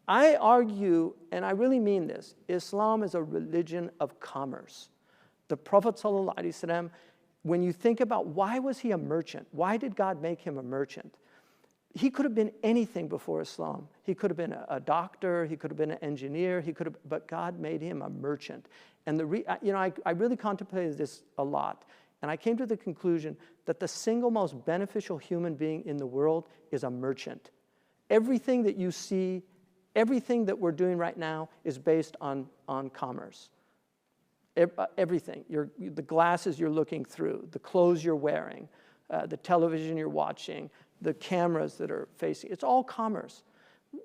I argue, and I really mean this, Islam is a religion of commerce. The Prophet ﷺ, when you think about why was he a merchant? Why did God make him a merchant? He could have been anything before Islam. He could have been a doctor, he could have been an engineer, but God made him a merchant. And I really contemplated this a lot, and I came to the conclusion that the single most beneficial human being in the world is a merchant. Everything that you see, everything that we're doing right now is based on commerce. Everything, the glasses you're looking through, the clothes you're wearing, the television you're watching, the cameras that are facing, it's all commerce.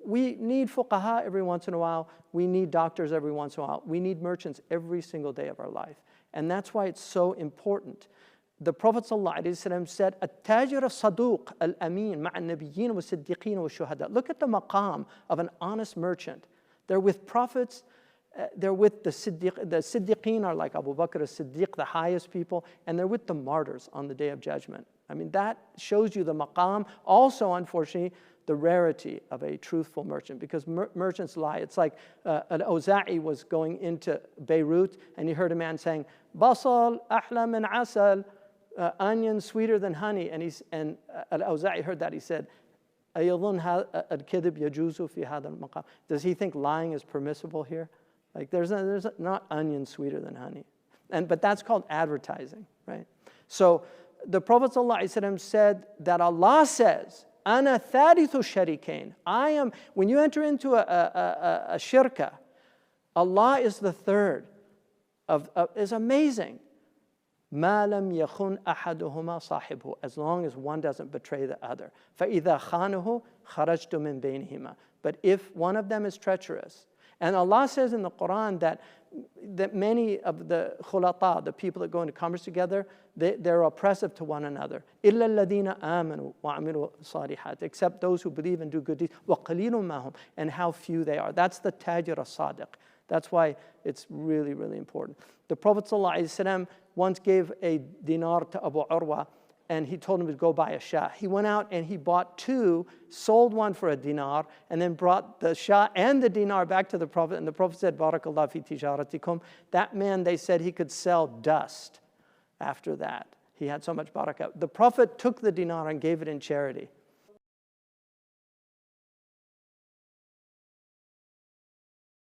We need fuqaha every once in a while. We need doctors every once in a while. We need merchants every single day of our life. And that's why it's so important. The Prophet ﷺ said, "At-tajir as-saduq al-amin ma'a an-nabiyyin wa siddiqin wa shuhada." Look at the maqam of an honest merchant. They're with prophets. They're with the Siddiq. The Siddiqeen are like Abu Bakr as-Siddiq, the highest people, and they're with the martyrs on the Day of Judgment. I mean, that shows you the maqam. Also, unfortunately, the rarity of a truthful merchant, because merchants lie. It's like Al-Awza'i was going into Beirut, and he heard a man saying, "Basal ahla min asal," onion sweeter than honey. And Al-Awza'i heard that. He said, "Ayadhun al-kidhib yajuzu fi hadha al-maqam." Does he think lying is permissible here? Like there's not onion sweeter than honey. But that's called advertising, right? So the Prophet ﷺ said that Allah says, "Ana thalithu sharikain." I am, when you enter into a shirka, Allah is the third. Is amazing. مَا لَمْ يَخُنْ أَحَدُهُمَا صَاحِبُهُ, as long as one doesn't betray the other. فَإِذَا خَانُهُ خَرَجْتُ مِنْ بَيْنِهِمَا. But if one of them is treacherous, and Allah says in the Quran that many of the khulata, the people that go into commerce together, they're oppressive to one another. إِلَّا الَّذِينَ آمَنُوا وَعَمِلُوا الصَّالِحَاتِ, except those who believe and do good deeds. وَقَلِيلٌ مَا هُمْ, and how few they are. That's the tajir as-sadiq. That's why it's really, really important. The Prophet ﷺ once gave a dinar to Abu Urwa, and he told him to go buy a shah. He went out and he bought two, sold one for a dinar, and then brought the shah and the dinar back to the Prophet. And the Prophet said, "Barakallah fi tijaratikum." That man, they said, he could sell dust after that. He had so much barakah. The Prophet took the dinar and gave it in charity.